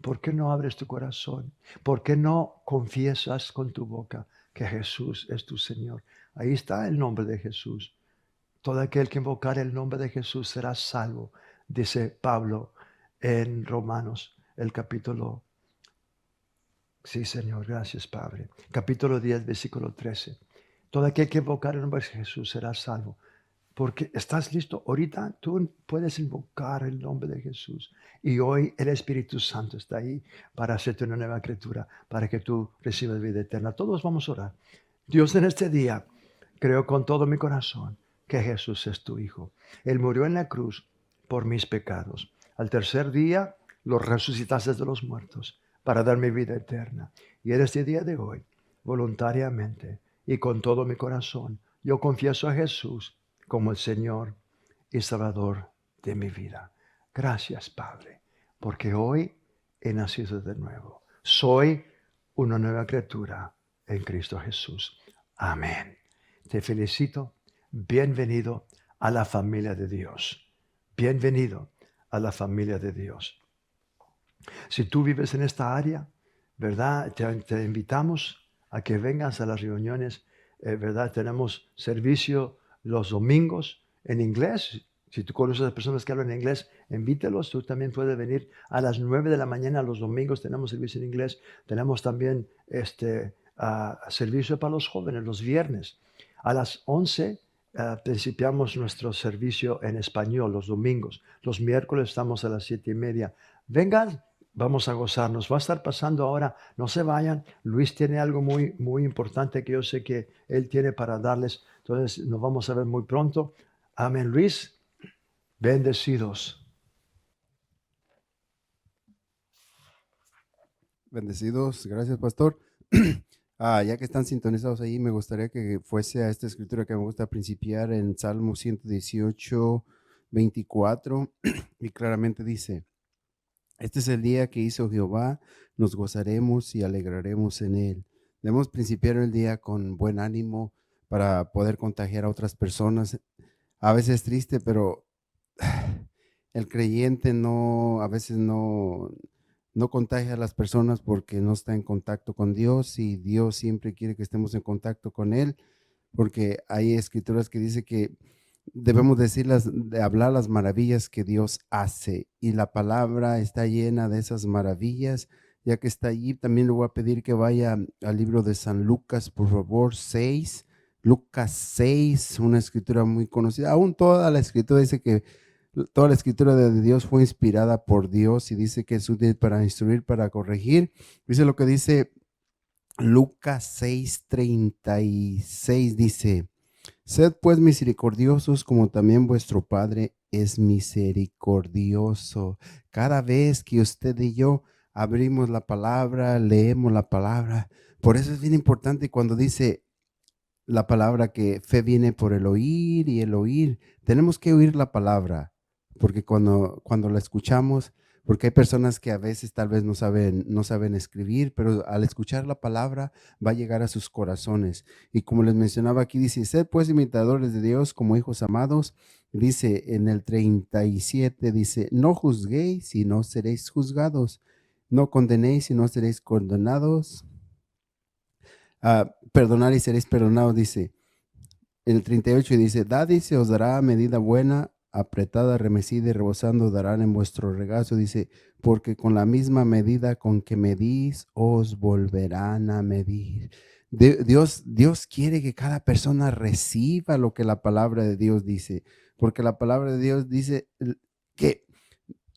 ¿Por qué no abres tu corazón? ¿Por qué no confiesas con tu boca que Jesús es tu Señor? Ahí está el nombre de Jesús. Todo aquel que invocar el nombre de Jesús será salvo, dice Pablo en Romanos, el capítulo. Sí, Señor, gracias, Padre. Capítulo 10, versículo 13. Todo aquel que invocar el nombre de Jesús será salvo. Porque estás listo. Ahorita tú puedes invocar el nombre de Jesús. Y hoy el Espíritu Santo está ahí para hacerte una nueva criatura, para que tú recibas vida eterna. Todos vamos a orar. Dios, en este día, creo con todo mi corazón que Jesús es tu Hijo. Él murió en la cruz por mis pecados. Al tercer día lo resucitaste de los muertos para darme vida eterna. Y en este día de hoy, voluntariamente y con todo mi corazón, yo confieso a Jesús como el Señor y Salvador de mi vida. Gracias, Padre, porque hoy he nacido de nuevo. Soy una nueva criatura en Cristo Jesús. Amén. Te felicito. Bienvenido a la familia de Dios. Bienvenido a la familia de Dios. Si tú vives en esta área, ¿verdad? Te invitamos a que vengas a las reuniones, ¿verdad? Tenemos servicio los domingos en inglés. Si tú conoces a personas que hablan inglés, invítalos. Tú también puedes venir a las 9 de la mañana los domingos. Tenemos servicio en inglés. Tenemos también servicio para los jóvenes los viernes. A las 11 principiamos nuestro servicio en español los domingos. Los miércoles estamos a las 7:30. Vengan, vamos a gozarnos. Va a estar pasando ahora. No se vayan. Luis tiene algo muy, muy importante que yo sé que él tiene para darles. Entonces nos vamos a ver muy pronto. Amén. Luis, bendecidos. Bendecidos. Gracias, pastor. Ya que están sintonizados ahí, me gustaría que fuese a esta escritura que me gusta principiar en Salmo 118, 24. Y claramente dice: este es el día que hizo Jehová, nos gozaremos y alegraremos en él. Debemos principiar el día con buen ánimo para poder contagiar a otras personas. A veces es triste, pero el creyente a veces no contagia a las personas porque no está en contacto con Dios, y Dios siempre quiere que estemos en contacto con Él, porque hay escrituras que dice que debemos de hablar las maravillas que Dios hace, y la palabra está llena de esas maravillas. Ya que está allí, también le voy a pedir que vaya al libro de San Lucas, por favor, 6, Lucas 6, una escritura muy conocida. Aún toda la escritura dice que toda la escritura de Dios fue inspirada por Dios, y dice que es útil para instruir, para corregir. Dice lo que dice Lucas 6:36, dice: sed pues misericordiosos como también vuestro Padre es misericordioso. Cada vez que usted y yo abrimos la palabra, leemos la palabra, por eso es bien importante cuando dice la palabra que fe viene por el oír y el oír. Tenemos que oír la palabra, porque cuando la escuchamos porque hay personas que a veces tal vez no saben escribir, pero al escuchar la palabra va a llegar a sus corazones. Y como les mencionaba aquí, dice, sed pues imitadores de Dios como hijos amados. Dice en el 37, dice, no juzguéis y no seréis juzgados, no condenéis y no seréis condenados, perdonar y seréis perdonados, dice. En el 38 dice, dad y se os dará medida buena, apretada, remecida y rebosando darán en vuestro regazo, dice, porque con la misma medida con que medís, os volverán a medir. Dios quiere que cada persona reciba lo que la palabra de Dios dice, porque la palabra de Dios dice que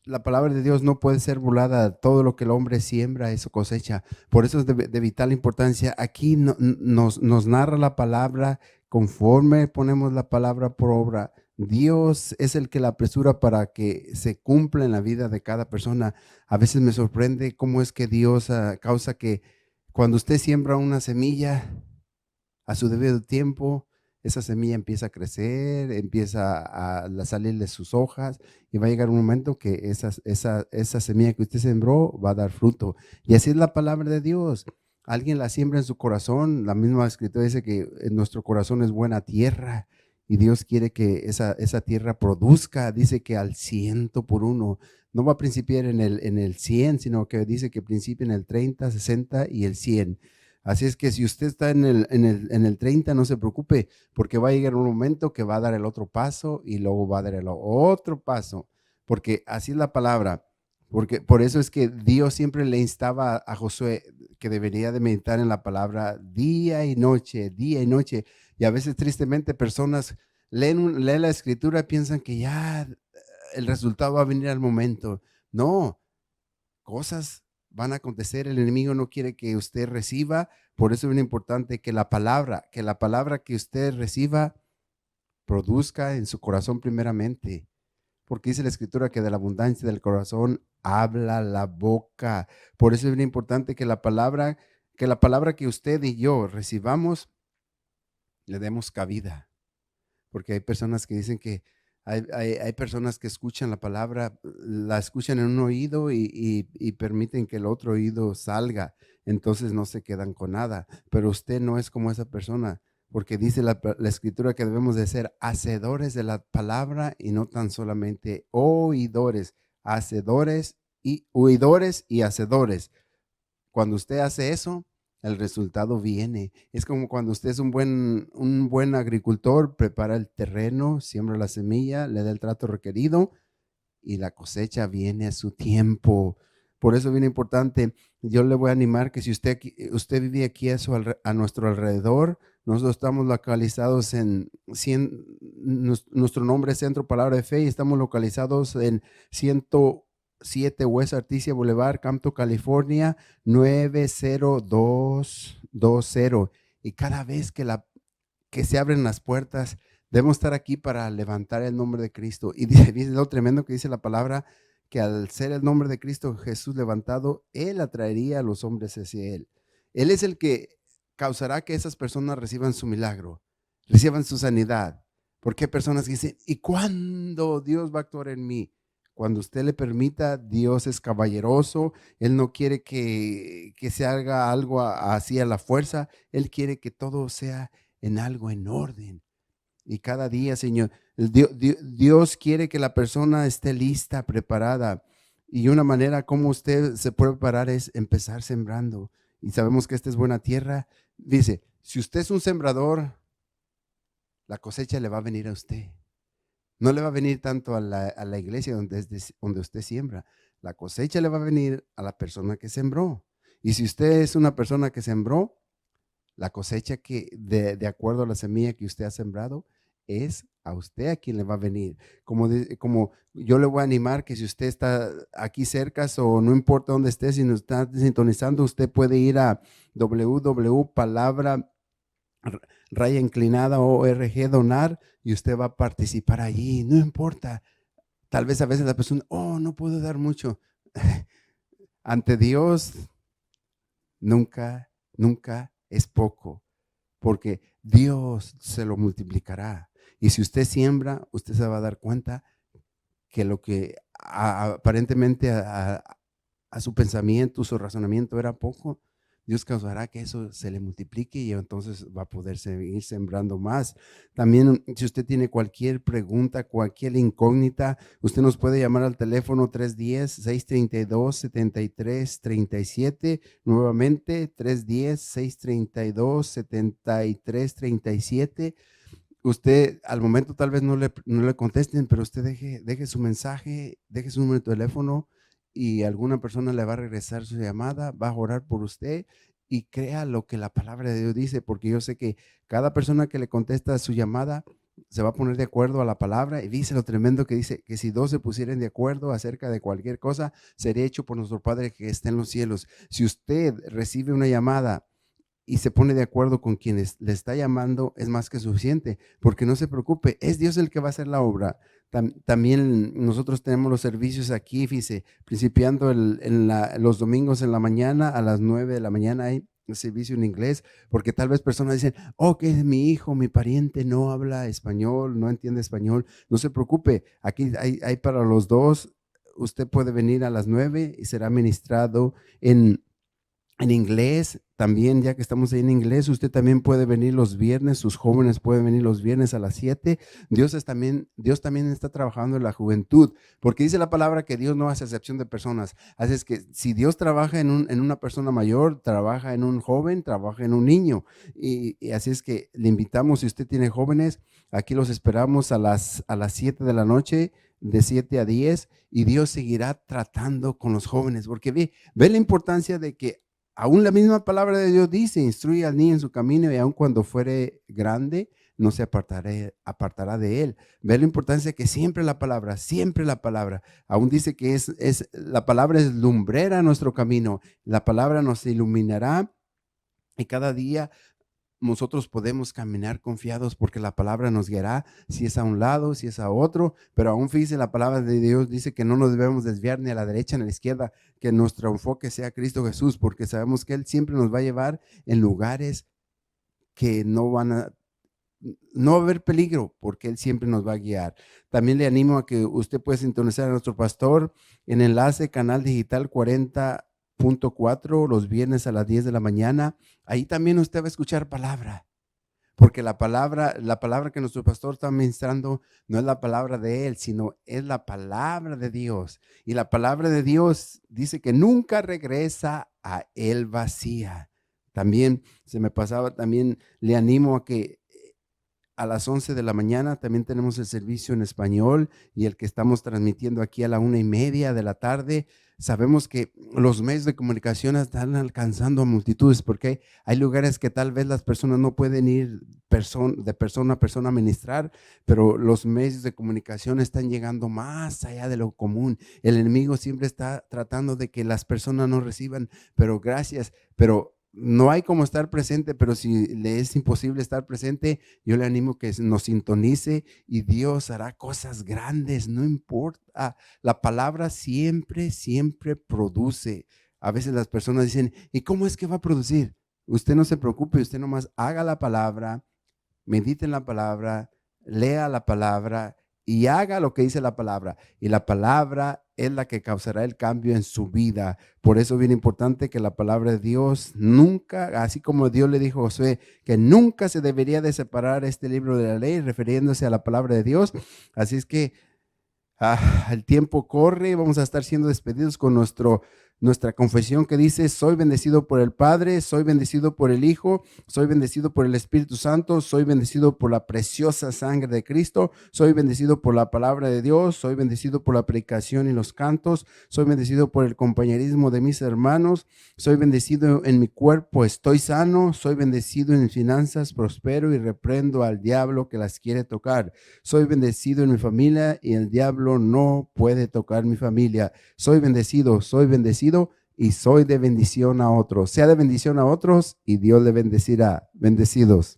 la palabra de Dios no puede ser burlada. Todo lo que el hombre siembra, eso cosecha. Por eso es de vital importancia. Aquí nos narra la palabra conforme ponemos la palabra por obra. Dios es el que la apresura para que se cumpla en la vida de cada persona. A veces me sorprende cómo es que Dios causa que cuando usted siembra una semilla a su debido tiempo, esa semilla empieza a crecer, empieza a salirle sus hojas y va a llegar un momento que esa semilla que usted sembró va a dar fruto. Y así es la palabra de Dios. Alguien la siembra en su corazón. La misma escritura dice que en nuestro corazón es buena tierra y Dios quiere que esa tierra produzca. Dice que al 100 por 1. No va a principiar en el 100, sino que dice que principia en el 30, 60 y el 100. Así es que si usted está en el 30, no se preocupe, porque va a llegar un momento que va a dar el otro paso y luego va a dar el otro paso, porque así es la palabra. Porque por eso es que Dios siempre le instaba a Josué que debería de meditar en la palabra día y noche, día y noche. Y a veces tristemente personas leen la escritura y piensan que ya el resultado va a venir al momento. No, cosas van a acontecer, el enemigo no quiere que usted reciba, por eso es bien importante que la palabra que usted reciba produzca en su corazón primeramente, porque dice la escritura que de la abundancia del corazón habla la boca. Por eso es bien importante que la palabra que usted y yo recibamos le demos cabida, porque hay personas que dicen que hay personas que escuchan la palabra, la escuchan en un oído y permiten que el otro oído salga, entonces no se quedan con nada. Pero usted no es como esa persona, porque dice la escritura que debemos de ser hacedores de la palabra y no tan solamente oidores, hacedores y oidores y hacedores. Cuando usted hace eso, el resultado viene. Es como cuando usted es un buen agricultor, prepara el terreno, siembra la semilla, le da el trato requerido y la cosecha viene a su tiempo. Por eso es bien importante. Yo le voy a animar que si usted vive aquí a nuestro alrededor, nosotros estamos localizados en nuestro nombre es Centro Palabra de Fe y estamos localizados en 107 West Artesia Boulevard, Campton, California, 90220. Y cada vez que se abren las puertas, debemos estar aquí para levantar el nombre de Cristo. Y dice lo tremendo que dice la palabra, que al ser el nombre de Cristo Jesús levantado, Él atraería a los hombres hacia Él. Él es el que causará que esas personas reciban su milagro, reciban su sanidad. Porque hay personas que dicen, ¿y cuándo Dios va a actuar en mí? Cuando usted le permita, Dios es caballeroso. Él no quiere que se haga algo así a la fuerza. Él quiere que todo sea en algo en orden. Y cada día, Señor, Dios quiere que la persona esté lista, preparada. Y una manera como usted se puede preparar es empezar sembrando. Y sabemos que esta es buena tierra. Dice, si usted es un sembrador, la cosecha le va a venir a usted. No le va a venir tanto a la iglesia donde usted siembra. La cosecha le va a venir a la persona que sembró. Y si usted es una persona que sembró, la cosecha que de acuerdo a la semilla que usted ha sembrado, es a usted a quien le va a venir. Como yo le voy a animar que si usted está aquí cerca o no importa dónde esté, si nos está sintonizando, usted puede ir a www.palabra-inclinada.org donar y usted va a participar allí. No importa. Tal vez a veces la persona, no puedo dar mucho. Ante Dios, nunca es poco, porque Dios se lo multiplicará. Y si usted siembra, usted se va a dar cuenta que lo que aparentemente a su pensamiento, su razonamiento era poco, Dios causará que eso se le multiplique y entonces va a poder seguir sembrando más. También, si usted tiene cualquier pregunta, cualquier incógnita, usted nos puede llamar al teléfono 310-632-7337. Nuevamente, 310-632-7337. Usted al momento tal vez no le contesten, pero usted deje su mensaje, deje su número de teléfono y alguna persona le va a regresar su llamada, va a orar por usted y crea lo que la palabra de Dios dice, porque yo sé que cada persona que le contesta su llamada se va a poner de acuerdo a la palabra, y dice lo tremendo que dice, que si dos se pusieran de acuerdo acerca de cualquier cosa, sería hecho por nuestro Padre que está en los cielos. Si usted recibe una llamada y se pone de acuerdo con quienes le está llamando, es más que suficiente, porque no se preocupe, es Dios el que va a hacer la obra. También nosotros tenemos los servicios aquí, fíjese, principiando los domingos en la mañana, a las 9 de la mañana hay un servicio en inglés, porque tal vez personas dicen, oh, que es mi hijo, mi pariente no habla español, no entiende español. No se preocupe, aquí hay para los dos. Usted puede venir a las 9 y será ministrado en inglés. También, ya que estamos ahí en inglés, usted también puede venir los viernes, sus jóvenes pueden venir los viernes a las 7. Dios también está trabajando en la juventud, porque dice la palabra que Dios no hace excepción de personas. Así es que si Dios trabaja en una persona mayor, trabaja en un joven, trabaja en un niño. Y así es que le invitamos, si usted tiene jóvenes, aquí los esperamos a las 7 de la noche, de 7 a 10, y Dios seguirá tratando con los jóvenes, porque ve la importancia de que aún la misma palabra de Dios dice, instruye al niño en su camino y aun cuando fuere grande, no se apartará de él. Ve la importancia que siempre la palabra, aún dice que la palabra es lumbrera a nuestro camino, la palabra nos iluminará y cada día nosotros podemos caminar confiados porque la palabra nos guiará, si es a un lado, si es a otro, pero aún fíjese, la palabra de Dios dice que no nos debemos desviar ni a la derecha ni a la izquierda, que nuestro enfoque sea Cristo Jesús, porque sabemos que Él siempre nos va a llevar en lugares que no va a haber peligro, porque Él siempre nos va a guiar. También le animo a que usted pueda sintonizar a nuestro pastor en enlace Canal Digital 40.4 los viernes a las 10 de la mañana. Ahí también usted va a escuchar palabra, porque la palabra que nuestro pastor está ministrando no es la palabra de él, sino es la palabra de Dios. Y la palabra de Dios dice que nunca regresa a él vacía. También también le animo a que a las 11 de la mañana también tenemos el servicio en español y el que estamos transmitiendo aquí a la 1:30 de la tarde. Sabemos que los medios de comunicación están alcanzando a multitudes porque hay lugares que tal vez las personas no pueden ir de persona a persona a ministrar, pero los medios de comunicación están llegando más allá de lo común. El enemigo siempre está tratando de que las personas no reciban, pero no hay como estar presente, pero si le es imposible estar presente, yo le animo que nos sintonice y Dios hará cosas grandes, no importa. La palabra siempre produce. A veces las personas dicen, ¿y cómo es que va a producir? Usted no se preocupe, usted nomás haga la palabra, medite en la palabra, lea la palabra y haga lo que dice la palabra. Y la palabra es la que causará el cambio en su vida. Por eso es bien importante que la palabra de Dios nunca, así como Dios le dijo a Josué, que nunca se debería de separar este libro de la ley, refiriéndose a la palabra de Dios. Así es que el tiempo corre, vamos a estar siendo despedidos con nuestra confesión que dice: soy bendecido por el Padre, soy bendecido por el Hijo, soy bendecido por el Espíritu Santo, soy bendecido por la preciosa sangre de Cristo, soy bendecido por la palabra de Dios, soy bendecido por la predicación y los cantos, soy bendecido por el compañerismo de mis hermanos, soy bendecido en mi cuerpo, estoy sano, soy bendecido en finanzas, prospero y reprendo al diablo que las quiere tocar, soy bendecido en mi familia y el diablo no puede tocar mi familia, soy bendecido y soy de bendición a otros. Sea de bendición a otros y Dios le bendecirá. Bendecidos.